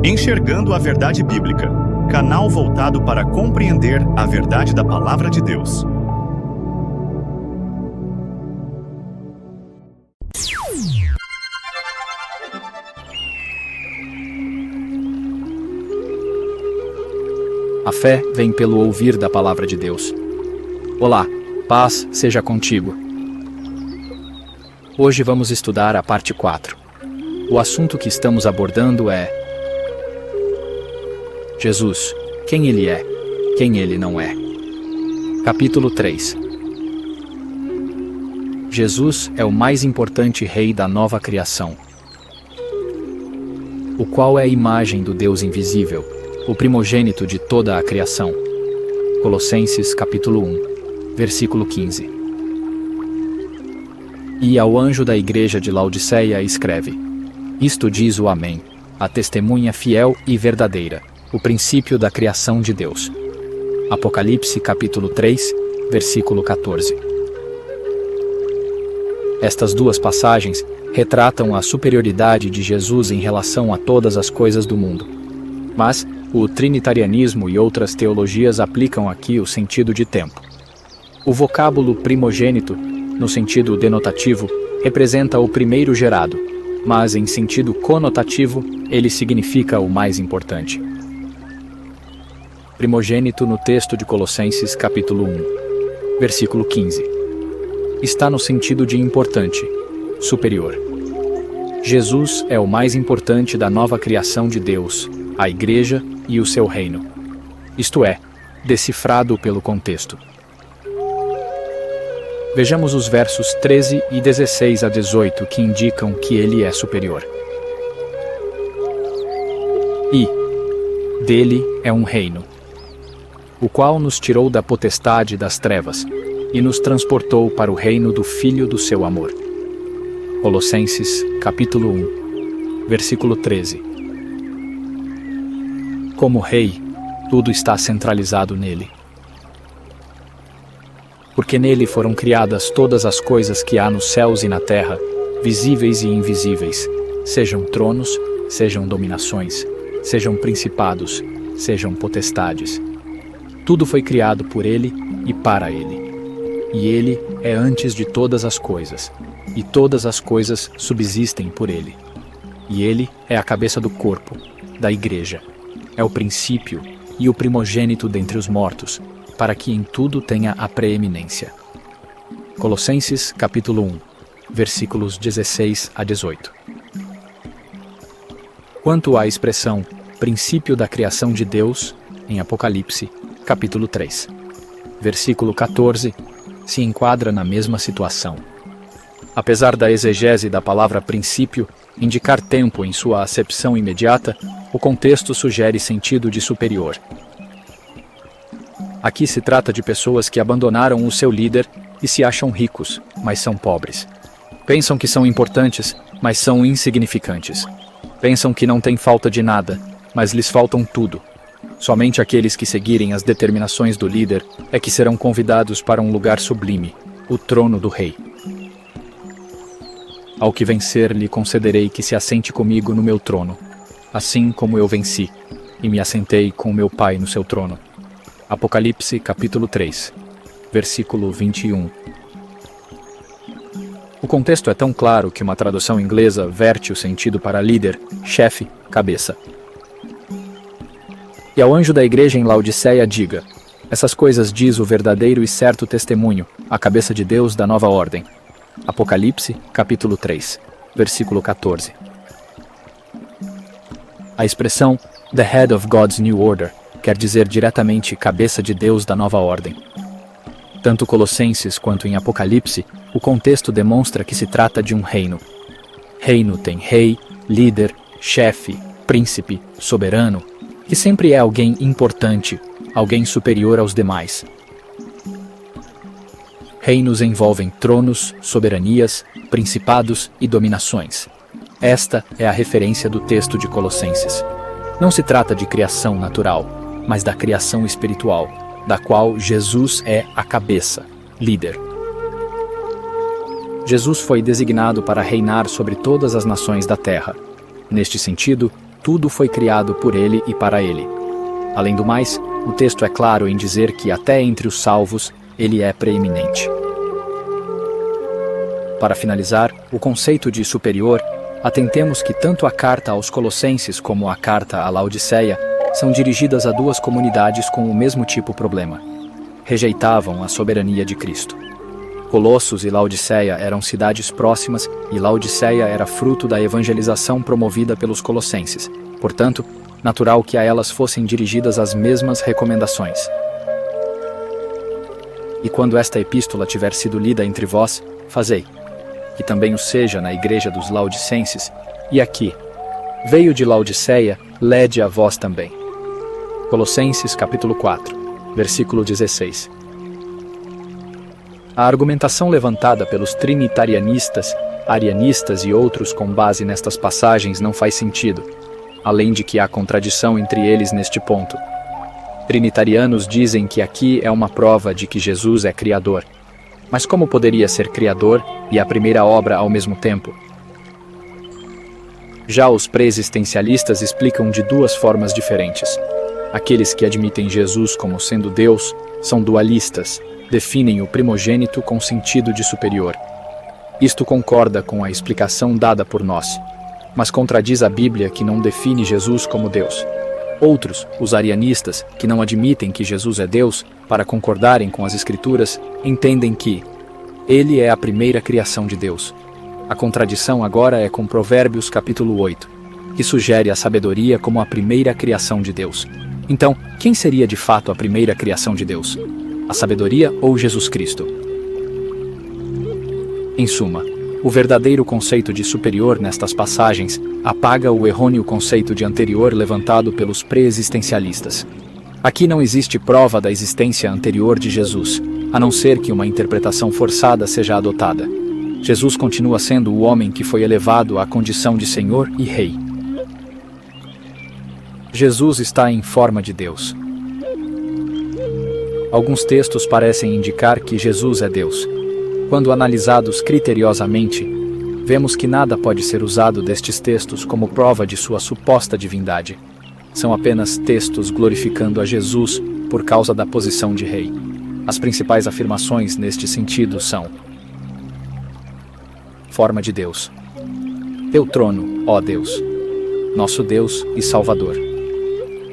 Enxergando a Verdade Bíblica, canal voltado para compreender a verdade da Palavra de Deus. A fé vem pelo ouvir da Palavra de Deus. Olá, paz seja contigo. Hoje vamos estudar a parte 4. O assunto que estamos abordando é Jesus, quem Ele é, quem Ele não é. Capítulo 3. Jesus é o mais importante rei da nova criação, o qual é a imagem do Deus invisível, o primogênito de toda a criação. Colossenses capítulo 1, versículo 15. E ao anjo da igreja de Laodiceia escreve: Isto diz o Amém, a testemunha fiel e verdadeira, o princípio da criação de Deus. Apocalipse capítulo 3, versículo 14. Estas duas passagens retratam a superioridade de Jesus em relação a todas as coisas do mundo. Mas o trinitarianismo e outras teologias aplicam aqui o sentido de tempo. O vocábulo primogênito, no sentido denotativo, representa o primeiro gerado, mas em sentido conotativo, ele significa o mais importante. Primogênito no texto de Colossenses capítulo 1, versículo 15. Está no sentido de importante, superior. Jesus é o mais importante da nova criação de Deus, a Igreja e o seu reino. Isto é, decifrado pelo contexto. Vejamos os versos 13 e 16 a 18 que indicam que ele é superior. E dele é um reino, o qual nos tirou da potestade das trevas e nos transportou para o reino do Filho do seu amor. Colossenses, capítulo 1, versículo 13. Como rei, tudo está centralizado nele. Porque nele foram criadas todas as coisas que há nos céus e na terra, visíveis e invisíveis, sejam tronos, sejam dominações, sejam principados, sejam potestades. Tudo foi criado por ele e para ele. E ele é antes de todas as coisas, e todas as coisas subsistem por ele. E ele é a cabeça do corpo, da igreja. É o princípio e o primogênito dentre os mortos, para que em tudo tenha a preeminência. Colossenses capítulo 1, versículos 16 a 18. Quanto à expressão princípio da criação de Deus, em Apocalipse, capítulo 3, versículo 14, se enquadra na mesma situação. Apesar da exegese da palavra princípio indicar tempo em sua acepção imediata, o contexto sugere sentido de superior. Aqui se trata de pessoas que abandonaram o seu líder e se acham ricos, mas são pobres. Pensam que são importantes, mas são insignificantes. Pensam que não têm falta de nada, mas lhes faltam tudo. Somente aqueles que seguirem as determinações do líder é que serão convidados para um lugar sublime, o trono do rei. Ao que vencer, lhe concederei que se assente comigo no meu trono, assim como eu venci, e me assentei com meu Pai no seu trono. Apocalipse capítulo 3, versículo 21. O contexto é tão claro que uma tradução inglesa verte o sentido para líder, chefe, cabeça. E ao anjo da igreja em Laodiceia diga: essas coisas diz o verdadeiro e certo testemunho, a cabeça de Deus da nova ordem. Apocalipse, capítulo 3, versículo 14. A expressão The Head of God's New Order quer dizer diretamente cabeça de Deus da nova ordem. Tanto Colossenses quanto em Apocalipse, o contexto demonstra que se trata de um reino. Reino tem rei, líder, chefe, príncipe, soberano, que sempre é alguém importante, alguém superior aos demais. Reinos envolvem tronos, soberanias, principados e dominações. Esta é a referência do texto de Colossenses. Não se trata de criação natural, mas da criação espiritual, da qual Jesus é a cabeça, líder. Jesus foi designado para reinar sobre todas as nações da terra. Neste sentido, tudo foi criado por ele e para ele. Além do mais, o texto é claro em dizer que até entre os salvos, ele é preeminente. Para finalizar, o conceito de superior, atentemos que tanto a carta aos Colossenses como a carta à Laodiceia são dirigidas a duas comunidades com o mesmo tipo de problema. Rejeitavam a soberania de Cristo. Colossos e Laodiceia eram cidades próximas e Laodiceia era fruto da evangelização promovida pelos colossenses. Portanto, natural que a elas fossem dirigidas as mesmas recomendações. E quando esta epístola tiver sido lida entre vós, fazei, que também o seja na igreja dos laodicenses, e aqui, veio de Laodiceia, lede a vós também. Colossenses capítulo 4, versículo 16. A argumentação levantada pelos trinitarianistas, arianistas e outros com base nestas passagens não faz sentido, além de que há contradição entre eles neste ponto. Trinitarianos dizem que aqui é uma prova de que Jesus é Criador. Mas como poderia ser Criador e a primeira obra ao mesmo tempo? Já os pré-existencialistas explicam de duas formas diferentes. Aqueles que admitem Jesus como sendo Deus são dualistas, definem o primogênito com sentido de superior. Isto concorda com a explicação dada por nós, mas contradiz a Bíblia que não define Jesus como Deus. Outros, os arianistas, que não admitem que Jesus é Deus, para concordarem com as Escrituras, entendem que Ele é a primeira criação de Deus. A contradição agora é com Provérbios capítulo 8, que sugere a sabedoria como a primeira criação de Deus. Então, quem seria de fato a primeira criação de Deus? A sabedoria ou Jesus Cristo? Em suma, o verdadeiro conceito de superior nestas passagens apaga o errôneo conceito de anterior levantado pelos pré-existencialistas. Aqui não existe prova da existência anterior de Jesus, a não ser que uma interpretação forçada seja adotada. Jesus continua sendo o homem que foi elevado à condição de Senhor e Rei. Jesus está em forma de Deus. Alguns textos parecem indicar que Jesus é Deus. Quando analisados criteriosamente, vemos que nada pode ser usado destes textos como prova de sua suposta divindade. São apenas textos glorificando a Jesus por causa da posição de rei. As principais afirmações neste sentido são: forma de Deus. Teu trono, ó Deus, nosso Deus e Salvador.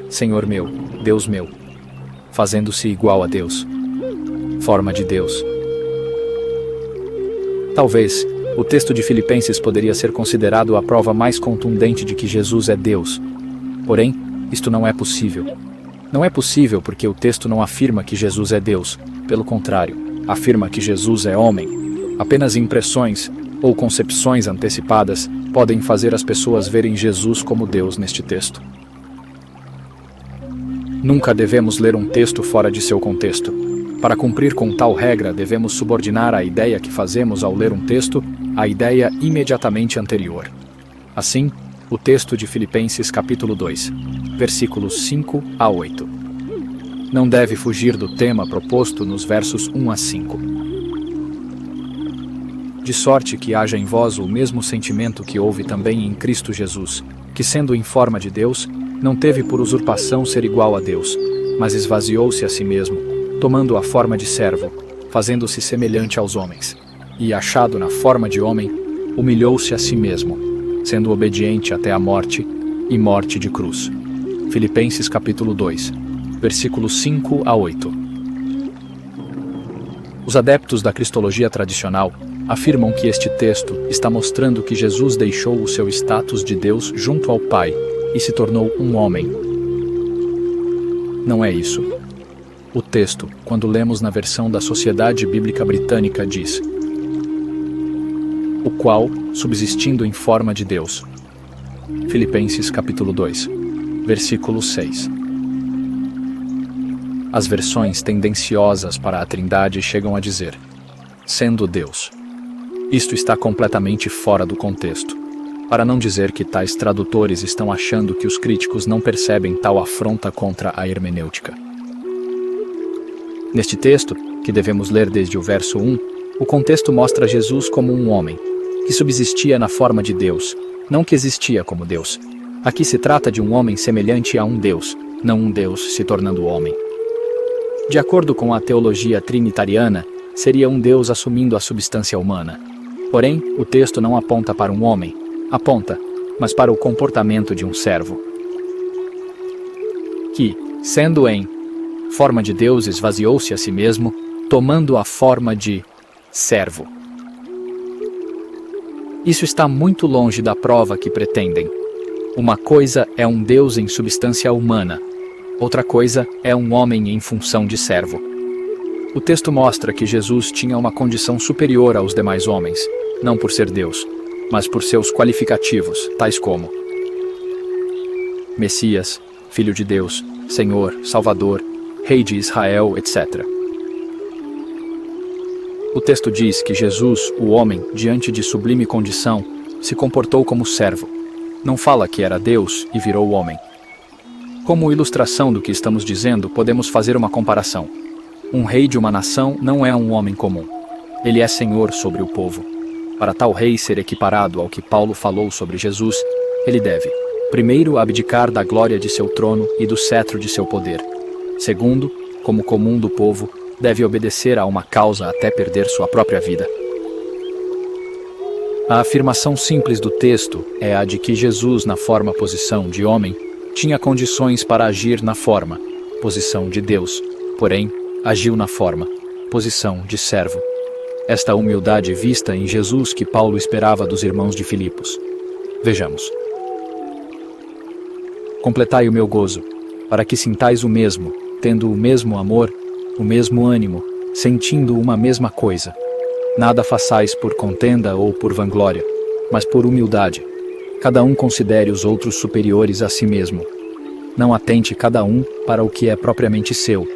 Senhor meu, Deus meu, fazendo-se igual a Deus. Forma de Deus. Talvez, o texto de Filipenses poderia ser considerado a prova mais contundente de que Jesus é Deus. Porém, isto não é possível. Não é possível porque o texto não afirma que Jesus é Deus. Pelo contrário, afirma que Jesus é homem. Apenas impressões ou concepções antecipadas podem fazer as pessoas verem Jesus como Deus neste texto. Nunca devemos ler um texto fora de seu contexto. Para cumprir com tal regra, devemos subordinar a ideia que fazemos ao ler um texto à ideia imediatamente anterior. Assim, o texto de Filipenses capítulo 2, versículos 5 a 8. Não deve fugir do tema proposto nos versos 1 a 5. De sorte que haja em vós o mesmo sentimento que houve também em Cristo Jesus, que sendo em forma de Deus, não teve por usurpação ser igual a Deus, mas esvaziou-se a si mesmo, tomando a forma de servo, fazendo-se semelhante aos homens. E, achado na forma de homem, humilhou-se a si mesmo, sendo obediente até a morte, e morte de cruz. Filipenses capítulo 2, versículos 5 a 8. Os adeptos da cristologia tradicional afirmam que este texto está mostrando que Jesus deixou o seu status de Deus junto ao Pai e se tornou um homem. Não é isso. O texto, quando lemos na versão da Sociedade Bíblica Britânica, diz: o qual, subsistindo em forma de Deus. Filipenses capítulo 2, versículo 6. As versões tendenciosas para a Trindade chegam a dizer: sendo Deus. Isto está completamente fora do contexto. Para não dizer que tais tradutores estão achando que os críticos não percebem tal afronta contra a hermenêutica. Neste texto, que devemos ler desde o verso 1, O contexto mostra Jesus como um homem, que subsistia na forma de Deus, não que existia como Deus. Aqui se trata de um homem semelhante a um Deus, não um Deus se tornando homem. De acordo com a teologia trinitariana, seria um Deus assumindo a substância humana. Porém, o texto não aponta para um homem, aponta, mas para o comportamento de um servo, que, sendo em forma de Deus, esvaziou-se a si mesmo, tomando a forma de servo. Isso está muito longe da prova que pretendem. Uma coisa é um Deus em substância humana, outra coisa é um homem em função de servo. O texto mostra que Jesus tinha uma condição superior aos demais homens, não por ser Deus, mas por seus qualificativos, tais como Messias, Filho de Deus, Senhor, Salvador, Rei de Israel, etc. O texto diz que Jesus, o homem, diante de sublime condição, se comportou como servo. Não fala que era Deus e virou homem. Como ilustração do que estamos dizendo, podemos fazer uma comparação. Um rei de uma nação não é um homem comum. Ele é senhor sobre o povo. Para tal rei ser equiparado ao que Paulo falou sobre Jesus, ele deve, primeiro, abdicar da glória de seu trono e do cetro de seu poder. Segundo, como comum do povo, deve obedecer a uma causa até perder sua própria vida. A afirmação simples do texto é a de que Jesus, na posição de homem, tinha condições para agir na forma, posição de Deus, porém, agiu na forma, posição de servo. Esta humildade vista em Jesus que Paulo esperava dos irmãos de Filipos. Vejamos. Completai o meu gozo, para que sintais o mesmo, tendo o mesmo amor, o mesmo ânimo, sentindo uma mesma coisa. Nada façais por contenda ou por vanglória, mas por humildade. Cada um considere os outros superiores a si mesmo. Não atente cada um para o que é propriamente seu,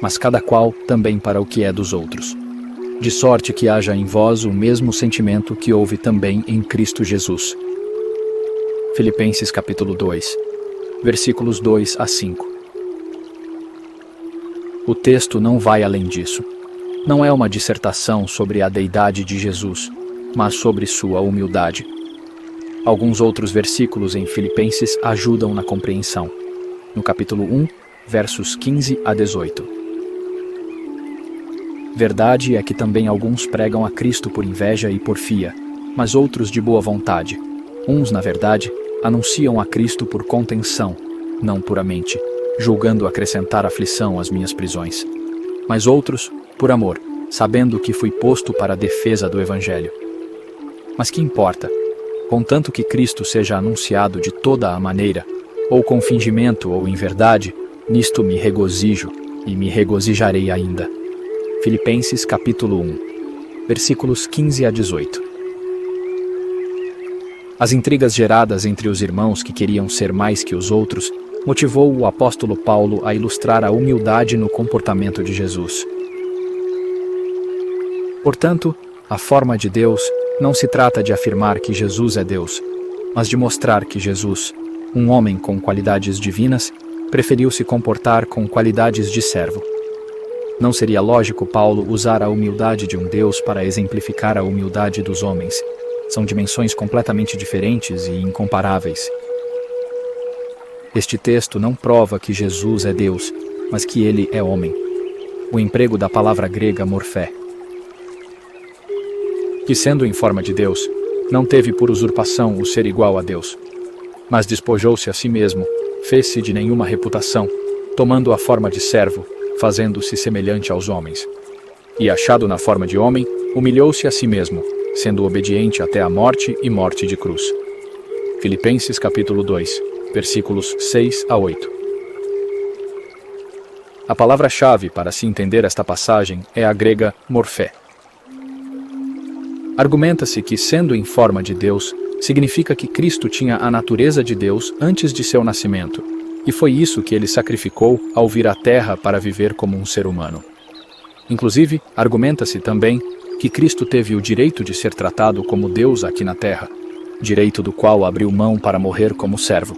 mas cada qual também para o que é dos outros. De sorte que haja em vós o mesmo sentimento que houve também em Cristo Jesus. Filipenses capítulo 2, versículos 2 a 5. O texto não vai além disso. Não é uma dissertação sobre a deidade de Jesus, mas sobre sua humildade. Alguns outros versículos em Filipenses ajudam na compreensão. No capítulo 1, versos 15 a 18. Verdade é que também alguns pregam a Cristo por inveja e porfia, mas outros de boa vontade. Uns, na verdade, anunciam a Cristo por contenção, não puramente, julgando acrescentar aflição às minhas prisões. Mas outros, por amor, sabendo que fui posto para a defesa do Evangelho. Mas que importa? Contanto que Cristo seja anunciado de toda a maneira, ou com fingimento ou em verdade, nisto me regozijo, e me regozijarei ainda. Filipenses capítulo 1, versículos 15 a 18. As intrigas geradas entre os irmãos que queriam ser mais que os outros motivou o apóstolo Paulo a ilustrar a humildade no comportamento de Jesus. Portanto, a forma de Deus não se trata de afirmar que Jesus é Deus, mas de mostrar que Jesus, um homem com qualidades divinas, preferiu se comportar com qualidades de servo. Não seria lógico Paulo usar a humildade de um Deus para exemplificar a humildade dos homens. São dimensões completamente diferentes e incomparáveis. Este texto não prova que Jesus é Deus, mas que ele é homem. O emprego da palavra grega morfé, que sendo em forma de Deus, não teve por usurpação o ser igual a Deus, mas despojou-se a si mesmo, fez-se de nenhuma reputação, tomando a forma de servo, fazendo-se semelhante aos homens. E achado na forma de homem, humilhou-se a si mesmo, sendo obediente até a morte e morte de cruz. Filipenses capítulo 2, versículos 6 a 8. A palavra-chave para se entender esta passagem é a grega morfé. Argumenta-se que, sendo em forma de Deus, significa que Cristo tinha a natureza de Deus antes de seu nascimento, e foi isso que ele sacrificou ao vir à Terra para viver como um ser humano. Inclusive, argumenta-se também que Cristo teve o direito de ser tratado como Deus aqui na Terra, direito do qual abriu mão para morrer como servo.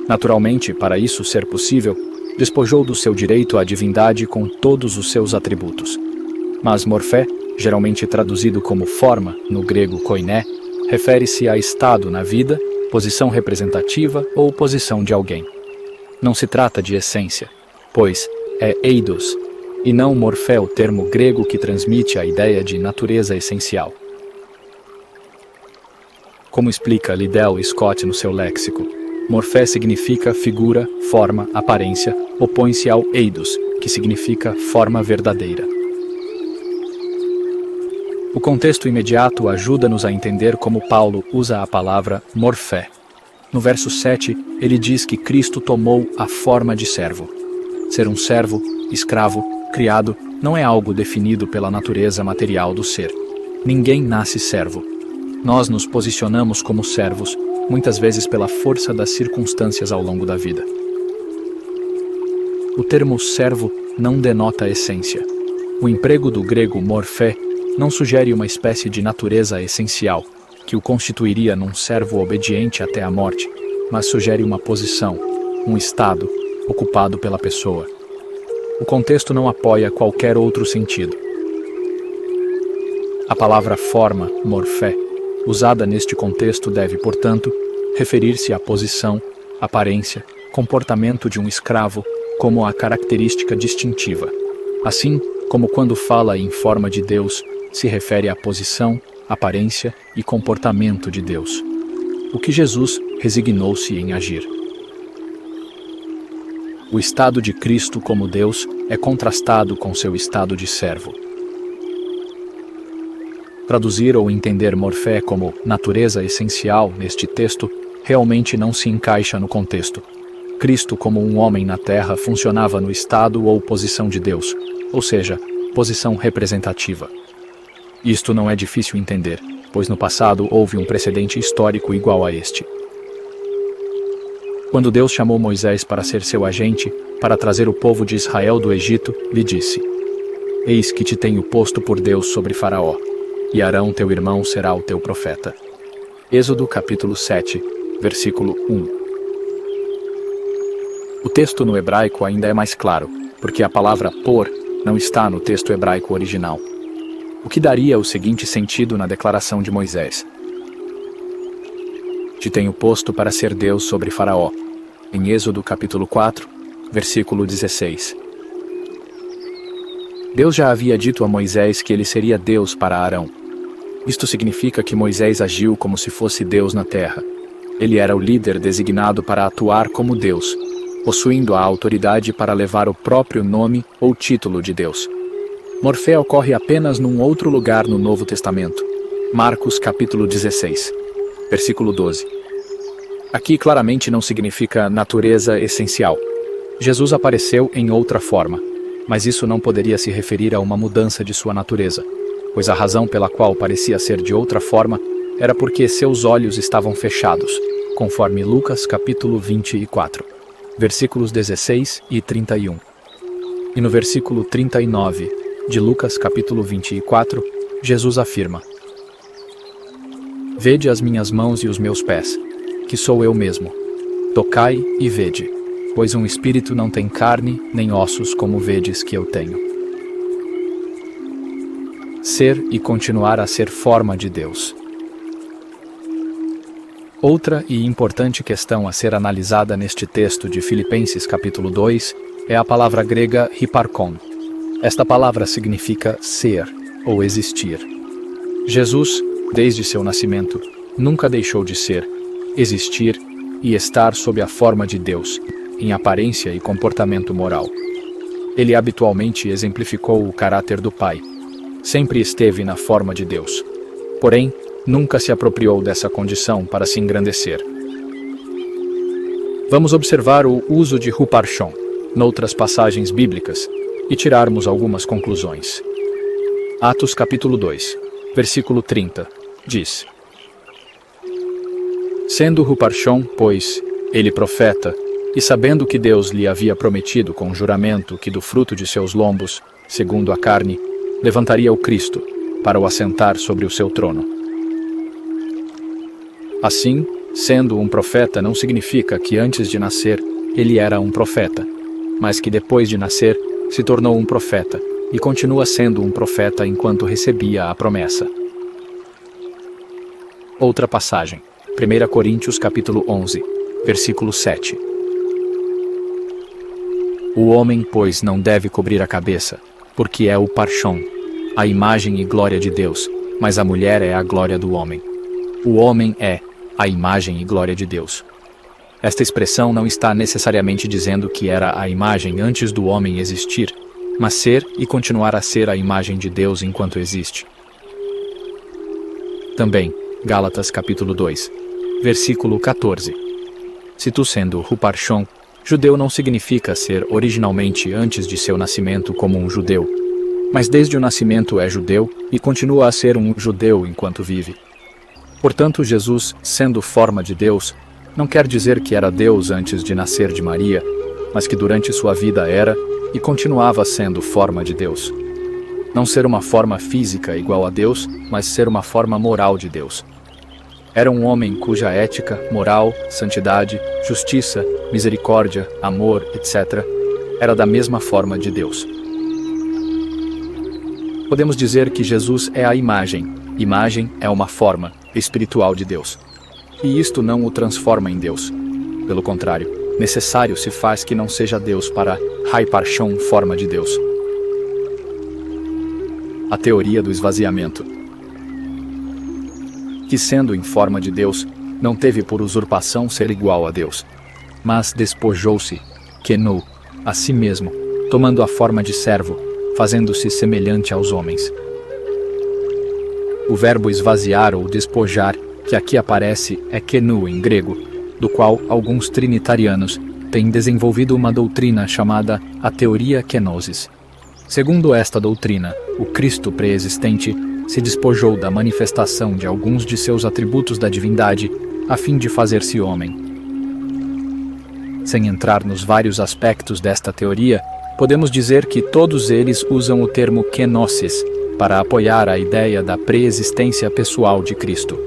Naturalmente, para isso ser possível, despojou do seu direito à divindade com todos os seus atributos. Mas morfé geralmente traduzido como forma, no grego koiné, refere-se a estado na vida, posição representativa ou posição de alguém. Não se trata de essência, pois é eidos, e não morfé, o termo grego que transmite a ideia de natureza essencial. Como explica Liddell Scott no seu léxico, morfé significa figura, forma, aparência, opõe-se ao eidos, que significa forma verdadeira. O contexto imediato ajuda-nos a entender como Paulo usa a palavra morfé. No verso 7, ele diz que Cristo tomou a forma de servo. Ser um servo, escravo, criado, não é algo definido pela natureza material do ser. Ninguém nasce servo. Nós nos posicionamos como servos, muitas vezes pela força das circunstâncias ao longo da vida. O termo servo não denota essência. O emprego do grego morfé não sugere uma espécie de natureza essencial, que o constituiria num servo obediente até a morte, mas sugere uma posição, um estado, ocupado pela pessoa. O contexto não apoia qualquer outro sentido. A palavra forma, morfé, usada neste contexto deve, portanto, referir-se à posição, aparência, comportamento de um escravo como a característica distintiva. Assim como quando fala em forma de Deus, se refere à posição, aparência e comportamento de Deus. O que Jesus resignou-se em agir. O estado de Cristo como Deus é contrastado com seu estado de servo. Traduzir ou entender morfé como natureza essencial neste texto realmente não se encaixa no contexto. Cristo, como um homem na terra, funcionava no estado ou posição de Deus, ou seja, posição representativa. Isto não é difícil entender, pois no passado houve um precedente histórico igual a este. Quando Deus chamou Moisés para ser seu agente, para trazer o povo de Israel do Egito, lhe disse: Eis que te tenho posto por Deus sobre Faraó, e Arão teu irmão será o teu profeta. Êxodo capítulo 7, versículo 1. O texto no hebraico ainda é mais claro, porque a palavra por não está no texto hebraico original, o que daria o seguinte sentido na declaração de Moisés: Te tenho posto para ser Deus sobre Faraó, em Êxodo capítulo 4, versículo 16. Deus já havia dito a Moisés que ele seria Deus para Arão. Isto significa que Moisés agiu como se fosse Deus na terra. Ele era o líder designado para atuar como Deus, possuindo a autoridade para levar o próprio nome ou título de Deus. Morfé ocorre apenas num outro lugar no Novo Testamento, Marcos capítulo 16, versículo 12. Aqui claramente não significa natureza essencial. Jesus apareceu em outra forma, mas isso não poderia se referir a uma mudança de sua natureza, pois a razão pela qual parecia ser de outra forma era porque seus olhos estavam fechados, conforme Lucas capítulo 24, versículos 16 e 31. E no versículo 39 de Lucas capítulo 24, Jesus afirma: Vede as minhas mãos e os meus pés, que sou eu mesmo. Tocai e vede, pois um espírito não tem carne nem ossos como vedes que eu tenho. Ser e continuar a ser forma de Deus. Outra e importante questão a ser analisada neste texto de Filipenses capítulo 2 é a palavra grega hiparkon. Esta palavra significa ser ou existir. Jesus, desde seu nascimento, nunca deixou de ser, existir e estar sob a forma de Deus, em aparência e comportamento moral. Ele habitualmente exemplificou o caráter do Pai. Sempre esteve na forma de Deus. Porém, nunca se apropriou dessa condição para se engrandecer. Vamos observar o uso de huparshon noutras passagens bíblicas e tirarmos algumas conclusões. Atos capítulo 2, versículo 30, diz: Sendo huparshon, pois, ele profeta, e sabendo que Deus lhe havia prometido com juramento que do fruto de seus lombos, segundo a carne, levantaria o Cristo, para o assentar sobre o seu trono. Assim, sendo um profeta não significa que antes de nascer ele era um profeta, mas que depois de nascer se tornou um profeta, e continua sendo um profeta enquanto recebia a promessa. Outra passagem, 1 Coríntios capítulo 11, versículo 7. O homem, pois, não deve cobrir a cabeça, porque é o parchon, a imagem e glória de Deus, mas a mulher é a glória do homem. O homem é a imagem e glória de Deus. Esta expressão não está necessariamente dizendo que era a imagem antes do homem existir, mas ser e continuar a ser a imagem de Deus enquanto existe. Também, Gálatas capítulo 2, versículo 14. Se tu sendo Huparchon, judeu não significa ser originalmente antes de seu nascimento como um judeu, mas desde o nascimento é judeu e continua a ser um judeu enquanto vive. Portanto, Jesus, sendo forma de Deus, não quer dizer que era Deus antes de nascer de Maria, mas que durante sua vida era e continuava sendo forma de Deus. Não ser uma forma física igual a Deus, mas ser uma forma moral de Deus. Era um homem cuja ética, moral, santidade, justiça, misericórdia, amor, etc., era da mesma forma de Deus. Podemos dizer que Jesus é a imagem. Imagem é uma forma espiritual de Deus. E isto não o transforma em Deus. Pelo contrário, necessário se faz que não seja Deus para Hyparchon, forma de Deus. A teoria do esvaziamento. Que sendo em forma de Deus, não teve por usurpação ser igual a Deus, mas despojou-se, kenou, a si mesmo, tomando a forma de servo, fazendo-se semelhante aos homens. O verbo esvaziar ou despojar, que aqui aparece, é kenou em grego, do qual alguns trinitarianos têm desenvolvido uma doutrina chamada a teoria kenosis. Segundo esta doutrina, o Cristo pré-existente se despojou da manifestação de alguns de seus atributos da divindade a fim de fazer-se homem. Sem entrar nos vários aspectos desta teoria, podemos dizer que todos eles usam o termo kenosis para apoiar a ideia da pré-existência pessoal de Cristo.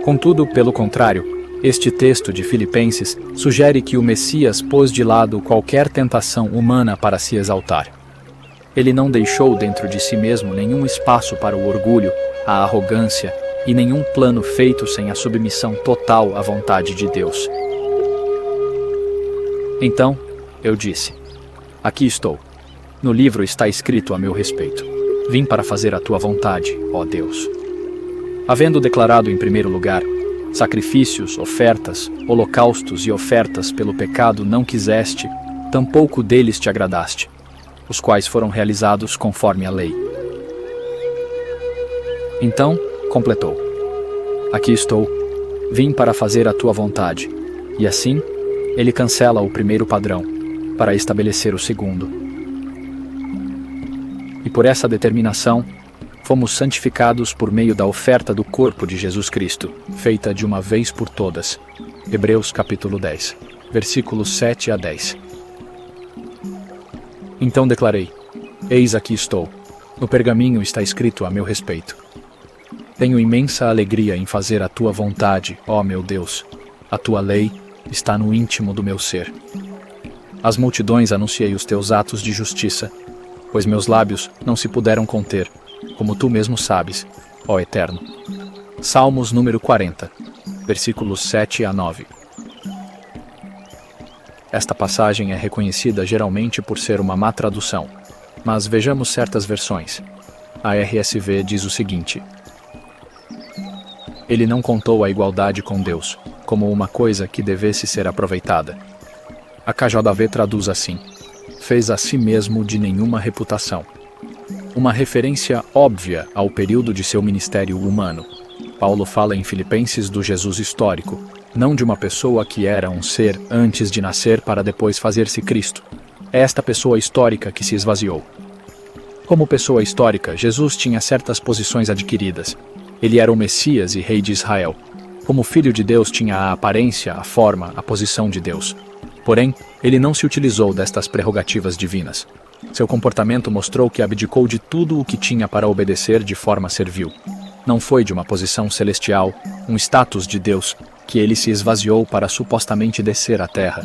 Contudo, pelo contrário, este texto de Filipenses sugere que o Messias pôs de lado qualquer tentação humana para se exaltar. Ele não deixou dentro de si mesmo nenhum espaço para o orgulho, a arrogância e nenhum plano feito sem a submissão total à vontade de Deus. Então, eu disse: aqui estou. No livro está escrito a meu respeito: vim para fazer a tua vontade, ó Deus. Havendo declarado em primeiro lugar: sacrifícios, ofertas, holocaustos e ofertas pelo pecado não quiseste, tampouco deles te agradaste, os quais foram realizados conforme a lei. Então, completou: aqui estou, vim para fazer a tua vontade. E assim, ele cancela o primeiro padrão, para estabelecer o segundo. E por essa determinação, fomos santificados por meio da oferta do corpo de Jesus Cristo, feita de uma vez por todas. Hebreus capítulo 10, versículos 7 a 10. Então declarei: eis aqui estou. No pergaminho está escrito a meu respeito: tenho imensa alegria em fazer a tua vontade, ó meu Deus. A tua lei está no íntimo do meu ser. Às multidões anunciei os teus atos de justiça, pois meus lábios não se puderam conter, como tu mesmo sabes, ó Eterno. Salmos número 40, versículos 7 a 9. Esta passagem é reconhecida geralmente por ser uma má tradução, mas vejamos certas versões. A RSV diz o seguinte: ele não contou a igualdade com Deus como uma coisa que devesse ser aproveitada. A KJV traduz assim: fez a si mesmo de nenhuma reputação. Uma referência óbvia ao período de seu ministério humano. Paulo fala em Filipenses do Jesus histórico, não de uma pessoa que era um ser antes de nascer para depois fazer-se Cristo. É esta pessoa histórica que se esvaziou. Como pessoa histórica, Jesus tinha certas posições adquiridas. Ele era o Messias e Rei de Israel. Como Filho de Deus, tinha a aparência, a forma, a posição de Deus. Porém, ele não se utilizou destas prerrogativas divinas. Seu comportamento mostrou que abdicou de tudo o que tinha para obedecer de forma servil. Não foi de uma posição celestial, um status de Deus, que ele se esvaziou para supostamente descer à terra.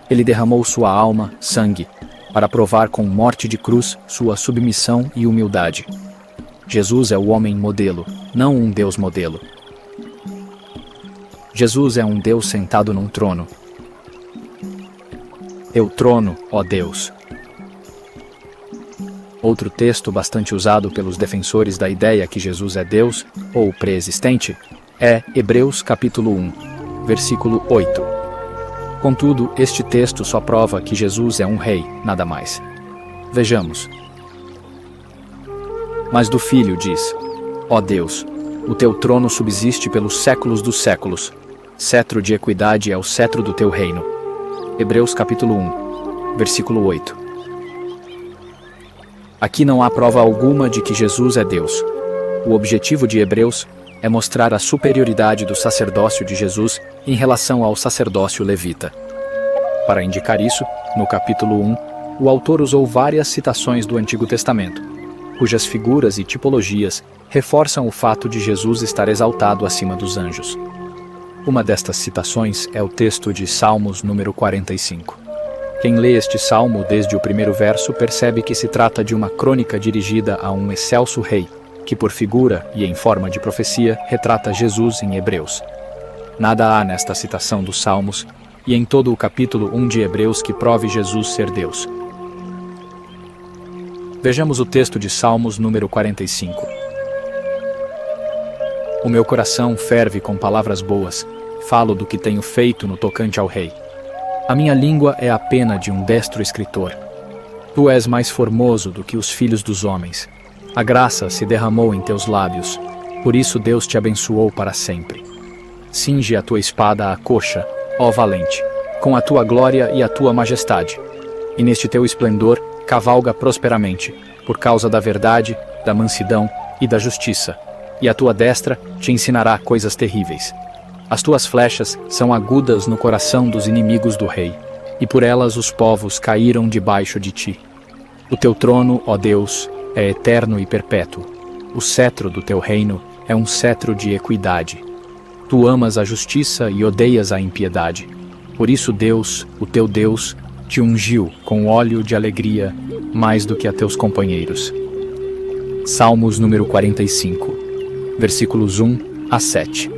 Ele derramou sua alma, sangue, para provar com morte de cruz sua submissão e humildade. Jesus é o homem modelo, não um Deus modelo. Jesus é um Deus sentado num trono. Teu trono, ó Deus. Outro texto bastante usado pelos defensores da ideia que Jesus é Deus, ou pré-existente, é Hebreus capítulo 1, versículo 8. Contudo, este texto só prova que Jesus é um rei, nada mais. Vejamos. Mas do Filho diz: ó Deus, o teu trono subsiste pelos séculos dos séculos. Cetro de equidade é o cetro do teu reino. Hebreus capítulo 1, versículo 8. Aqui não há prova alguma de que Jesus é Deus. O objetivo de Hebreus é mostrar a superioridade do sacerdócio de Jesus em relação ao sacerdócio levita. Para indicar isso, no capítulo 1, o autor usou várias citações do Antigo Testamento, cujas figuras e tipologias reforçam o fato de Jesus estar exaltado acima dos anjos. Uma destas citações é o texto de Salmos número 45. Quem lê este salmo desde o primeiro verso percebe que se trata de uma crônica dirigida a um excelso rei, que por figura e em forma de profecia retrata Jesus em Hebreus. Nada há nesta citação dos Salmos e em todo o capítulo 1 de Hebreus que prove Jesus ser Deus. Vejamos o texto de Salmos número 45. O meu coração ferve com palavras boas, falo do que tenho feito no tocante ao rei. A minha língua é a pena de um destro escritor. Tu és mais formoso do que os filhos dos homens. A graça se derramou em teus lábios, por isso Deus te abençoou para sempre. Cinge a tua espada à coxa, ó valente, com a tua glória e a tua majestade. E neste teu esplendor cavalga prosperamente, por causa da verdade, da mansidão e da justiça. E a tua destra te ensinará coisas terríveis. As tuas flechas são agudas no coração dos inimigos do rei, e por elas os povos caíram debaixo de ti. O teu trono, ó Deus, é eterno e perpétuo. O cetro do teu reino é um cetro de equidade. Tu amas a justiça e odeias a impiedade. Por isso Deus, o teu Deus, te ungiu com óleo de alegria mais do que a teus companheiros. Salmos número 45, versículos 1 a 7.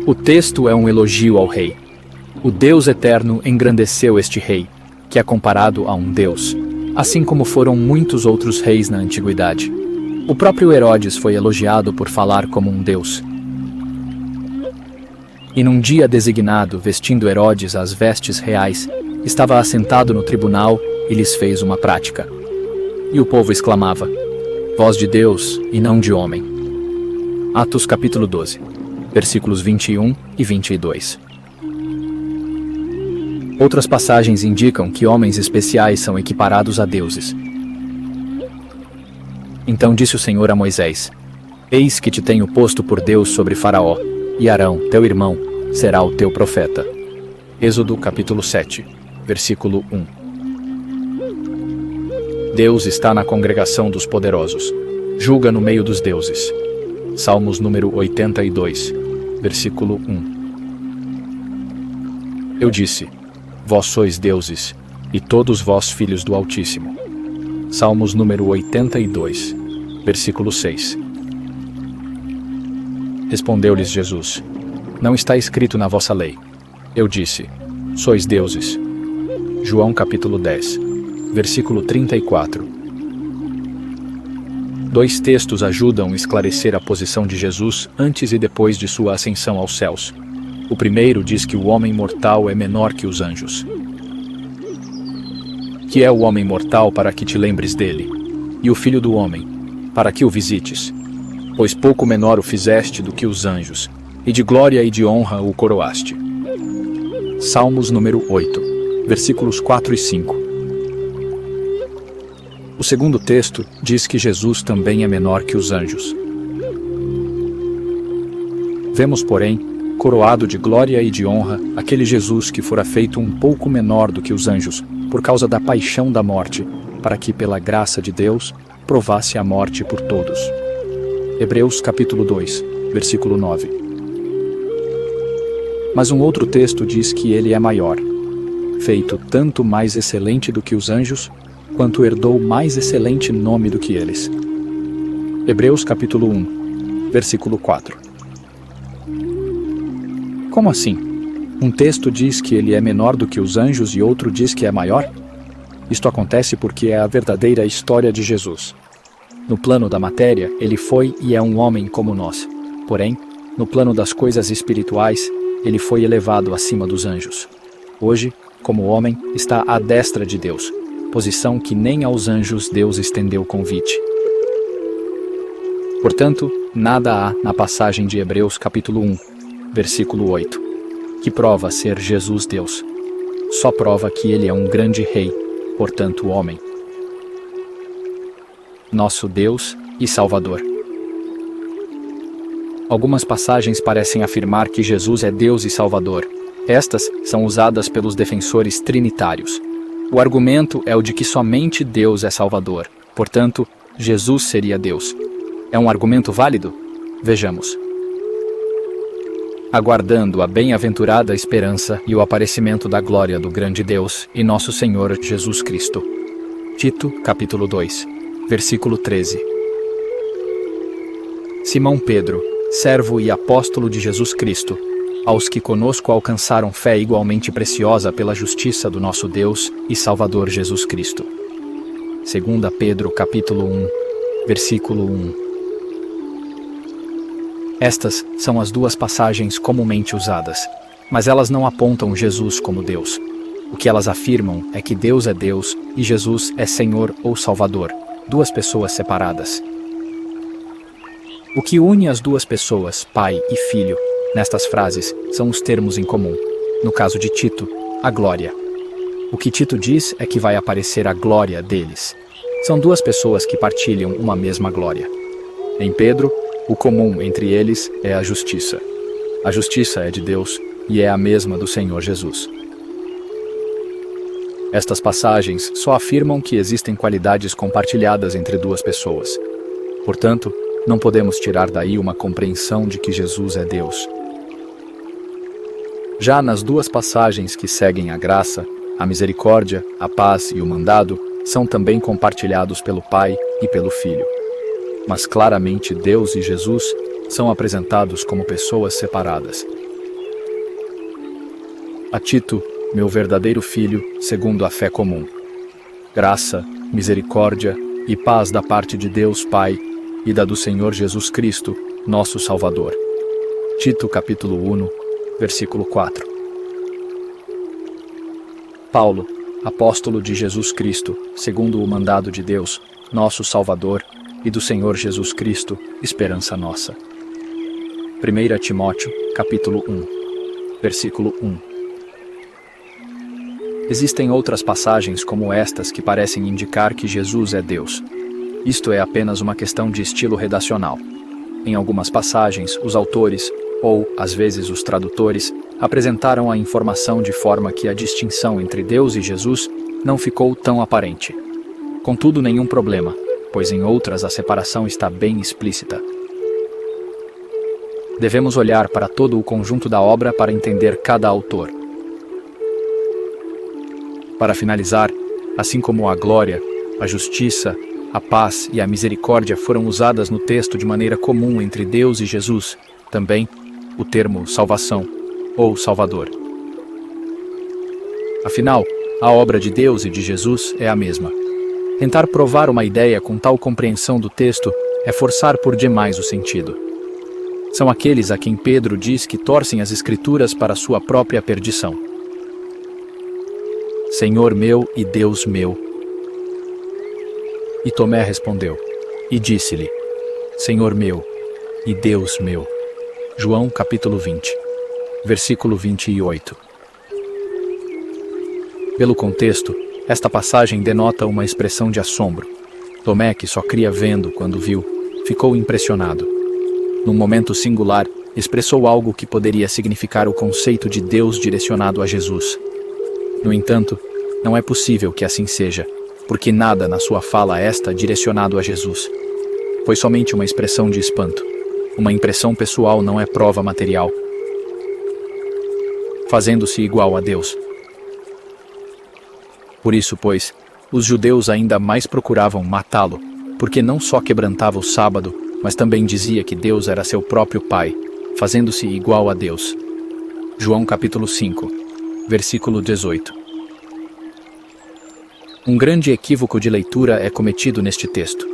O texto é um elogio ao rei. O Deus eterno engrandeceu este rei, que é comparado a um Deus, assim como foram muitos outros reis na antiguidade. O próprio Herodes foi elogiado por falar como um Deus. E num dia designado, vestindo Herodes as vestes reais, estava assentado no tribunal e lhes fez uma prática. E o povo exclamava: voz de Deus e não de homem. Atos capítulo 12, versículos 21 e 22. Outras passagens indicam que homens especiais são equiparados a deuses. Então disse o Senhor a Moisés: eis que te tenho posto por Deus sobre Faraó, e Arão, teu irmão, será o teu profeta. Êxodo capítulo 7, versículo 1. Deus está na congregação dos poderosos, julga no meio dos deuses. Salmos número 82, versículo 1. Eu disse: vós sois deuses, e todos vós filhos do Altíssimo. Salmos número 82, versículo 6. Respondeu-lhes Jesus: não está escrito na vossa lei. Eu disse: sois deuses. João capítulo 10, versículo 34. Dois textos ajudam a esclarecer a posição de Jesus antes e depois de sua ascensão aos céus. O primeiro diz que o homem mortal é menor que os anjos. Que é o homem mortal para que te lembres dele, e o filho do homem, para que o visites? Pois pouco menor o fizeste do que os anjos, e de glória e de honra o coroaste. Salmos número 8, versículos 4 e 5. O segundo texto diz que Jesus também é menor que os anjos. Vemos, porém, coroado de glória e de honra aquele Jesus que fora feito um pouco menor do que os anjos, por causa da paixão da morte, para que, pela graça de Deus, provasse a morte por todos. Hebreus capítulo 2, versículo 9. Mas um outro texto diz que ele é maior. feito tanto mais excelente do que os anjos, quanto herdou mais excelente nome do que eles. Hebreus capítulo 1, versículo 4. Como assim? Um texto diz que ele é menor do que os anjos e outro diz que é maior? Isto acontece porque é a verdadeira história de Jesus. No plano da matéria, ele foi e é um homem como nós. Porém, no plano das coisas espirituais, ele foi elevado acima dos anjos. Hoje, como homem, está à destra de Deus, posição que nem aos anjos Deus estendeu o convite. Portanto, nada há na passagem de Hebreus capítulo 1, versículo 8, que prova ser Jesus Deus. Só prova que ele é um grande rei, portanto homem. Nosso Deus e Salvador. Algumas passagens parecem afirmar que Jesus é Deus e Salvador. Estas são usadas pelos defensores trinitários. O argumento é o de que somente Deus é Salvador, portanto, Jesus seria Deus. É um argumento válido? Vejamos. Aguardando a bem-aventurada esperança e o aparecimento da glória do grande Deus e nosso Senhor Jesus Cristo. Tito, capítulo 2, versículo 13. Simão Pedro, servo e apóstolo de Jesus Cristo, aos que conosco alcançaram fé igualmente preciosa pela justiça do nosso Deus e Salvador Jesus Cristo. 2 Pedro, capítulo 1, versículo 1. Estas são as duas passagens comumente usadas, mas elas não apontam Jesus como Deus. O que elas afirmam é que Deus é Deus e Jesus é Senhor ou Salvador, duas pessoas separadas. O que une as duas pessoas, pai e filho, nestas frases, são os termos em comum. No caso de Tito, a glória. O que Tito diz é que vai aparecer a glória deles. São duas pessoas que partilham uma mesma glória. Em Pedro, o comum entre eles é a justiça. A justiça é de Deus e é a mesma do Senhor Jesus. Estas passagens só afirmam que existem qualidades compartilhadas entre duas pessoas. Portanto, não podemos tirar daí uma compreensão de que Jesus é Deus. Já nas duas passagens que seguem a graça, a misericórdia, a paz e o mandado são também compartilhados pelo Pai e pelo Filho. Mas claramente Deus e Jesus são apresentados como pessoas separadas. A Tito, meu verdadeiro filho, segundo a fé comum. Graça, misericórdia e paz da parte de Deus Pai e da do Senhor Jesus Cristo, nosso Salvador. Tito capítulo 1, versículo 4. Paulo, apóstolo de Jesus Cristo, segundo o mandado de Deus, nosso Salvador, e do Senhor Jesus Cristo, esperança nossa. 1 Timóteo, capítulo 1, versículo 1. Existem outras passagens como estas que parecem indicar que Jesus é Deus. Isto é apenas uma questão de estilo redacional. Em algumas passagens, os autores, ou, às vezes, os tradutores, apresentaram a informação de forma que a distinção entre Deus e Jesus não ficou tão aparente. Contudo, nenhum problema, pois em outras a separação está bem explícita. Devemos olhar para todo o conjunto da obra para entender cada autor. Para finalizar, assim como a glória, a justiça, a paz e a misericórdia foram usadas no texto de maneira comum entre Deus e Jesus, também o termo salvação ou Salvador. Afinal, a obra de Deus e de Jesus é a mesma. Tentar provar uma ideia com tal compreensão do texto é forçar por demais o sentido. São aqueles a quem Pedro diz que torcem as Escrituras para sua própria perdição. Senhor meu e Deus meu. E Tomé respondeu, e disse-lhe, Senhor meu e Deus meu. João capítulo 20, versículo 28. Pelo contexto, esta passagem denota uma expressão de assombro. Tomé, que só cria vendo quando viu, ficou impressionado. Num momento singular, expressou algo que poderia significar o conceito de Deus direcionado a Jesus. No entanto, não é possível que assim seja, porque nada na sua fala esta direcionado a Jesus. Foi somente uma expressão de espanto. Uma impressão pessoal não é prova material. Fazendo-se igual a Deus. Por isso, pois, os judeus ainda mais procuravam matá-lo, porque não só quebrantava o sábado, mas também dizia que Deus era seu próprio Pai, fazendo-se igual a Deus. João capítulo 5, versículo 18. Um grande equívoco de leitura é cometido neste texto.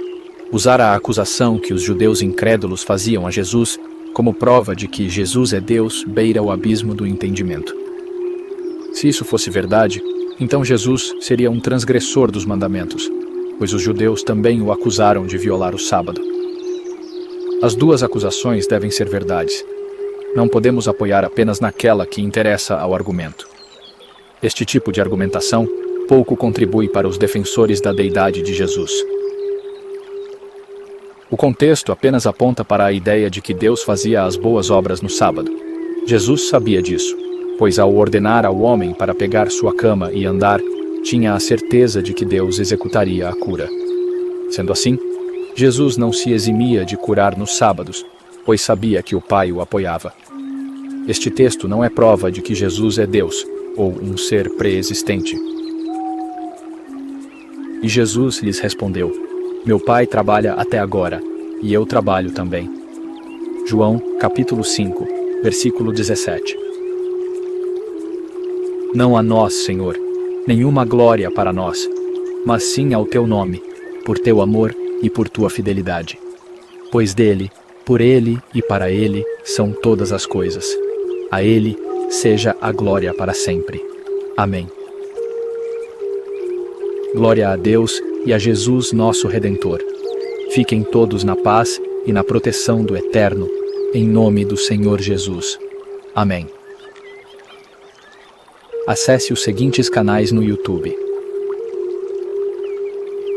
Usar a acusação que os judeus incrédulos faziam a Jesus como prova de que Jesus é Deus beira o abismo do entendimento. Se isso fosse verdade, então Jesus seria um transgressor dos mandamentos, pois os judeus também o acusaram de violar o sábado. As duas acusações devem ser verdades. Não podemos apoiar apenas naquela que interessa ao argumento. Este tipo de argumentação pouco contribui para os defensores da deidade de Jesus. O contexto apenas aponta para a ideia de que Deus fazia as boas obras no sábado. Jesus sabia disso, pois ao ordenar ao homem para pegar sua cama e andar, tinha a certeza de que Deus executaria a cura. Sendo assim, Jesus não se eximia de curar nos sábados, pois sabia que o Pai o apoiava. Este texto não é prova de que Jesus é Deus, ou um ser pré-existente. E Jesus lhes respondeu: Meu Pai trabalha até agora, e eu trabalho também. João, capítulo 5, versículo 17. Não a nós, Senhor, nenhuma glória para nós, mas sim ao teu nome, por teu amor e por tua fidelidade. Pois dele, por ele e para ele são todas as coisas. A ele seja a glória para sempre. Amém. Glória a Deus e a Jesus, nosso Redentor. Fiquem todos na paz e na proteção do Eterno, em nome do Senhor Jesus. Amém. Acesse os seguintes canais no YouTube.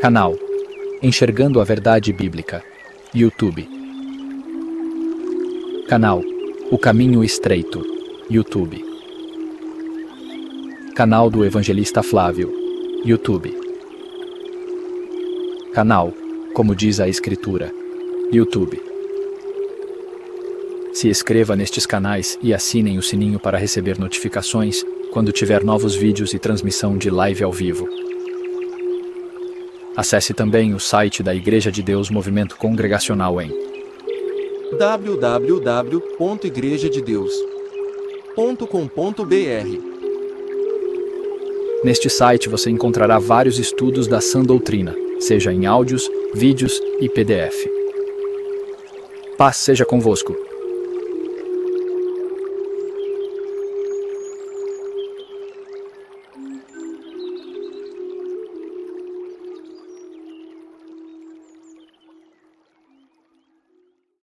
Canal Enxergando a Verdade Bíblica, YouTube. Canal O Caminho Estreito, YouTube. Canal do Evangelista Flávio, YouTube. Canal Como Diz a Escritura, YouTube. Se inscreva nestes canais e assinem o sininho para receber notificações quando tiver novos vídeos e transmissão de live ao vivo. Acesse também o site da Igreja de Deus Movimento Congregacional em www.igrejadedeus.com.br. Neste site você encontrará vários estudos da sã doutrina, seja em áudios, vídeos e PDF. Paz seja convosco.